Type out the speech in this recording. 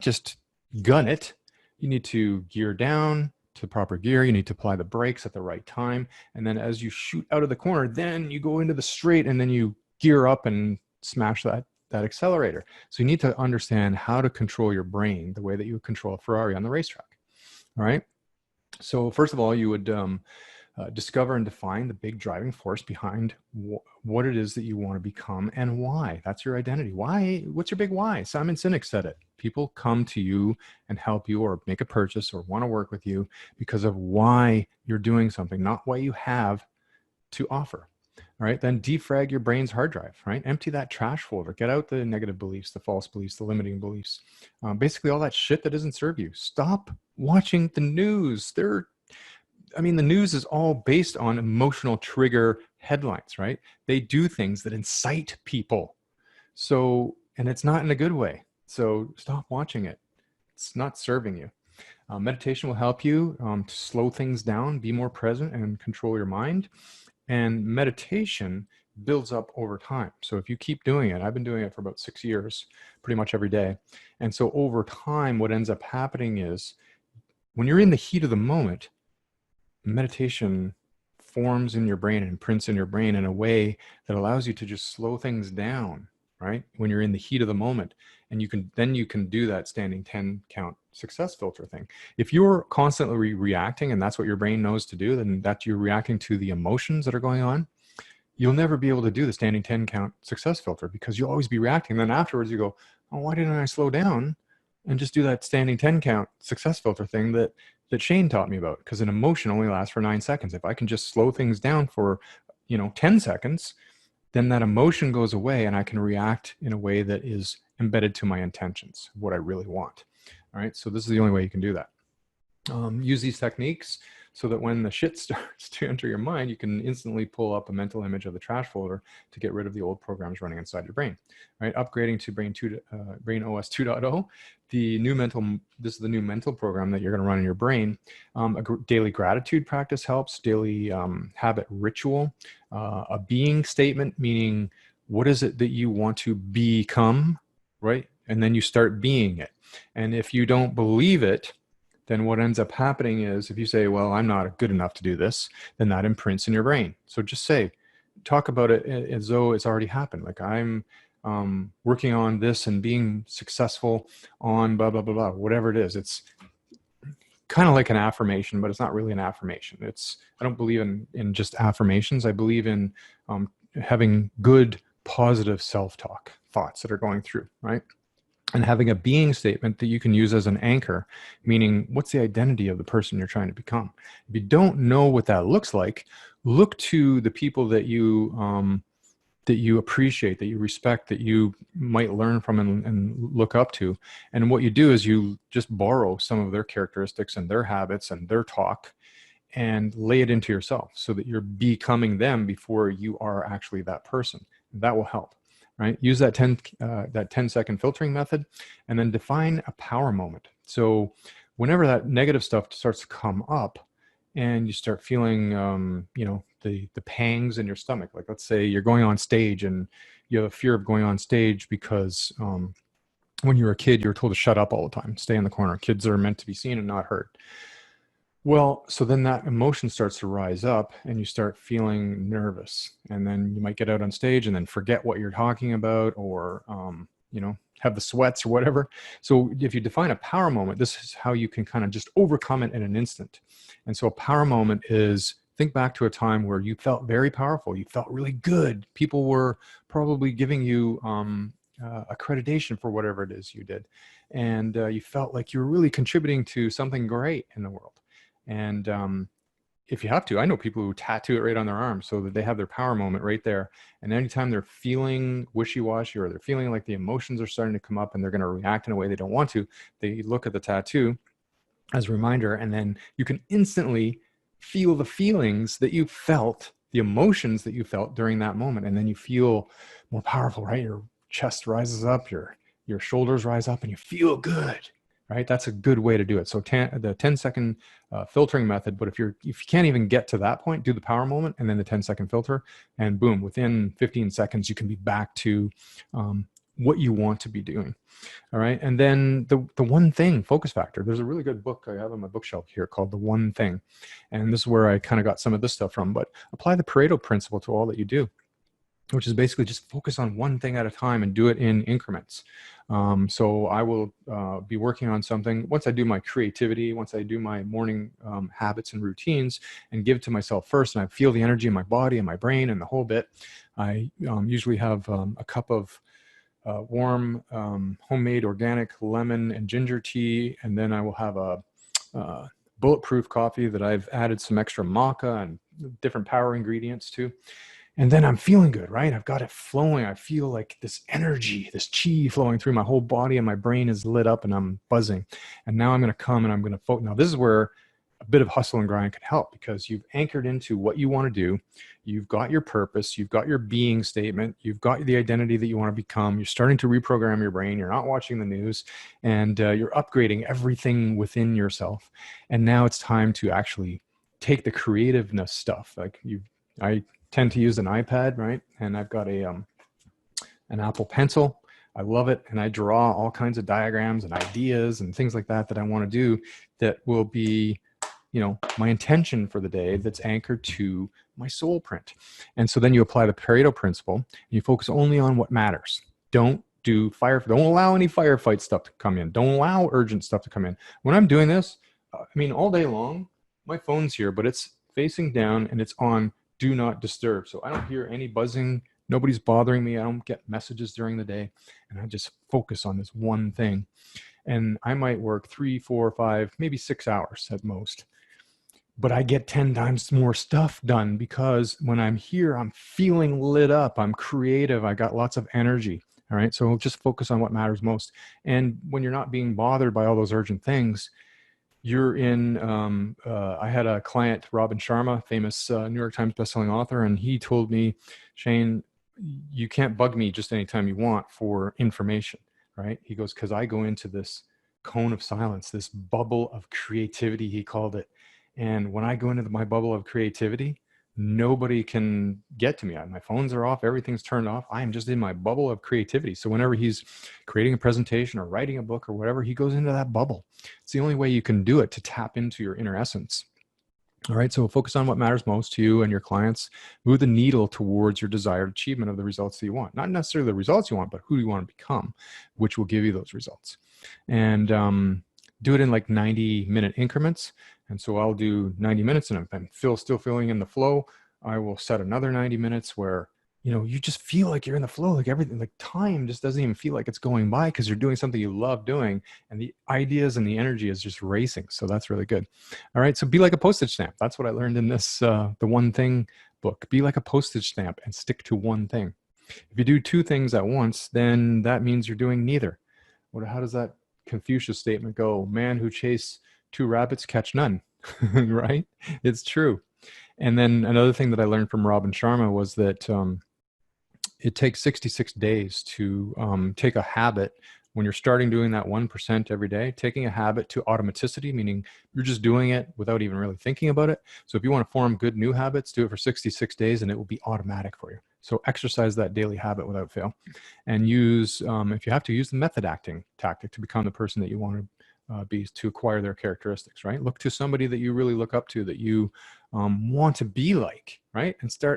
just gun it. You need to gear down to proper gear. You need to apply the brakes at the right time. And then as you shoot out of the corner, then you go into the straight and then you gear up and smash that accelerator. So you need to understand how to control your brain the way that you would control a Ferrari on the racetrack. All right. So first of all, you would discover and define the big driving force behind what it is that you want to become and why. That's your identity. Why? What's your big why? Simon Sinek said it. People come to you and help you or make a purchase or want to work with you because of why you're doing something, not what you have to offer. All right, then defrag your brain's hard drive, right? Empty that trash folder. Get out the negative beliefs, the false beliefs, the limiting beliefs. Basically all that shit that doesn't serve you. Stop watching the news. The news is all based on emotional trigger headlines, right? They do things that incite people. So, and it's not in a good way. So stop watching it. It's not serving you. Meditation will help you to slow things down, be more present, and control your mind. And meditation builds up over time. So if you keep doing it, I've been doing it for about 6 years, pretty much every day. And so over time, what ends up happening is when you're in the heat of the moment, meditation forms in your brain and imprints in your brain in a way that allows you to just slow things down, right? When you're in the heat of the moment, and you can do that standing 10 count success filter thing. If you're constantly reacting and that's what your brain knows to do, then that you're reacting to the emotions that are going on, you'll never be able to do the standing 10 count success filter because you'll always be reacting. Then afterwards you go, oh, why didn't I slow down and just do that standing 10 count success filter thing that Shane taught me about? Because an emotion only lasts for 9 seconds. If I can just slow things down for 10 seconds, then that emotion goes away and I can react in a way that is embedded to my intentions, what I really want. All right, so this is the only way you can do that. Use these techniques so that when the shit starts to enter your mind, you can instantly pull up a mental image of the trash folder to get rid of the old programs running inside your brain. All right, upgrading to Brain OS 2.0. This is the new mental program that you're going to run in your brain. A daily gratitude practice helps. Daily habit ritual. A being statement, meaning what is it that you want to become, right? And then you start being it. And if you don't believe it, then what ends up happening is if you say, well, I'm not good enough to do this, then that imprints in your brain. So just talk about it as though it's already happened. Like I'm working on this and being successful on blah, blah, blah, blah, whatever it is. It's kind of like an affirmation, but it's not really an affirmation. I don't believe in just affirmations. I believe in having good, positive self-talk thoughts that are going through, right? And having a being statement that you can use as an anchor, meaning what's the identity of the person you're trying to become? If you don't know what that looks like, look to the people that you appreciate, that you respect, that you might learn from and look up to. And what you do is you just borrow some of their characteristics and their habits and their talk and lay it into yourself so that you're becoming them before you are actually that person. That will help. Right? Use that 10-second filtering method, and then define a power moment. So whenever that negative stuff starts to come up and you start feeling, the pangs in your stomach, like let's say you're going on stage and you have a fear of going on stage because when you were a kid, you were told to shut up all the time, stay in the corner. Kids are meant to be seen and not heard. Well, so then that emotion starts to rise up and you start feeling nervous, and then you might get out on stage and then forget what you're talking about, or, have the sweats or whatever. So if you define a power moment, this is how you can kind of just overcome it in an instant. And so a power moment is, think back to a time where you felt very powerful. You felt really good. People were probably giving you accreditation for whatever it is you did. And you felt like you were really contributing to something great in the world. And if you have to, I know people who tattoo it right on their arm so that they have their power moment right there. And anytime they're feeling wishy-washy or they're feeling like the emotions are starting to come up and they're going to react in a way they don't want to, they look at the tattoo as a reminder, and then you can instantly feel the feelings that you felt, the emotions that you felt during that moment. And then you feel more powerful, right? Your chest rises up, your shoulders rise up, and you feel good. Right? That's a good way to do it. So the 10-second filtering method, but if you can't even get to that point, do the power moment and then the 10-second filter, and boom, within 15 seconds, you can be back to what you want to be doing. All right. And then the one thing, focus factor. There's a really good book I have on my bookshelf here called The One Thing. And this is where I kind of got some of this stuff from. But apply the Pareto principle to all that you do, which is basically just focus on one thing at a time and do it in increments. So I will be working on something once I do my creativity, once I do my morning habits and routines, and give it to myself first, and I feel the energy in my body and my brain and the whole bit. I usually have a cup of warm homemade organic lemon and ginger tea, and then I will have a bulletproof coffee that I've added some extra maca and different power ingredients to. And then I'm feeling good, right? I've got it flowing. I feel like this energy, this chi flowing through my whole body, and my brain is lit up and I'm buzzing. And now I'm going to come and I'm going to focus. Now, this is where a bit of hustle and grind can help, because you've anchored into what you want to do. You've got your purpose. You've got your being statement. You've got the identity that you want to become. You're starting to reprogram your brain. You're not watching the news, and you're upgrading everything within yourself. And now it's time to actually take the creativeness stuff. Like I tend to use an iPad, right? And I've got an Apple Pencil. I love it. And I draw all kinds of diagrams and ideas and things like that I want to do that will be, my intention for the day, that's anchored to my SoulPrint. And so then you apply the Pareto principle and you focus only on what matters. Don't allow any firefight stuff to come in. Don't allow urgent stuff to come in. When I'm doing this, all day long, my phone's here, but it's facing down and it's on do not disturb. So I don't hear any buzzing. Nobody's bothering me. I don't get messages during the day. And I just focus on this one thing. And I might work 3, 4, 5, maybe 6 hours at most. But I get 10 times more stuff done, because when I'm here, I'm feeling lit up. I'm creative. I got lots of energy. All right. So just focus on what matters most. And when you're not being bothered by all those urgent things, you're in, I had a client, Robin Sharma, famous New York Times bestselling author, and he told me, Shane, you can't bug me just anytime you want for information, right? He goes, because I go into this cone of silence, this bubble of creativity, he called it. And when I go into my bubble of creativity, nobody can get to me. My phones are off. Everything's turned off. I am just in my bubble of creativity. So whenever he's creating a presentation or writing a book or whatever, he goes into that bubble. It's the only way you can do it, to tap into your inner essence. All right. So focus on what matters most to you and your clients. Move the needle towards your desired achievement of the results that you want. Not necessarily the results you want, but who you want to become, which will give you those results. And do it in like 90-minute increments. And so I'll do 90 minutes, and if I'm still feeling in the flow, I will set another 90 minutes where, you just feel like you're in the flow, like everything, like time just doesn't even feel like it's going by, because you're doing something you love doing, and the ideas and the energy is just racing. So that's really good. All right. So be like a postage stamp. That's what I learned in this, The One Thing book. Be like a postage stamp and stick to one thing. If you do two things at once, then that means you're doing neither. How does that Confucius statement go? Man who chase 2 rabbits catch none, right? It's true. And then another thing that I learned from Robin Sharma was that it takes 66 days to take a habit. When you're starting doing that 1% every day, taking a habit to automaticity, meaning you're just doing it without even really thinking about it. So if you want to form good new habits, do it for 66 days and it will be automatic for you. So exercise that daily habit without fail, and use, if you have to, use the method acting tactic to become the person that you want to be, to acquire their characteristics, right? Look to somebody that you really look up to, that you want to be like, right? And start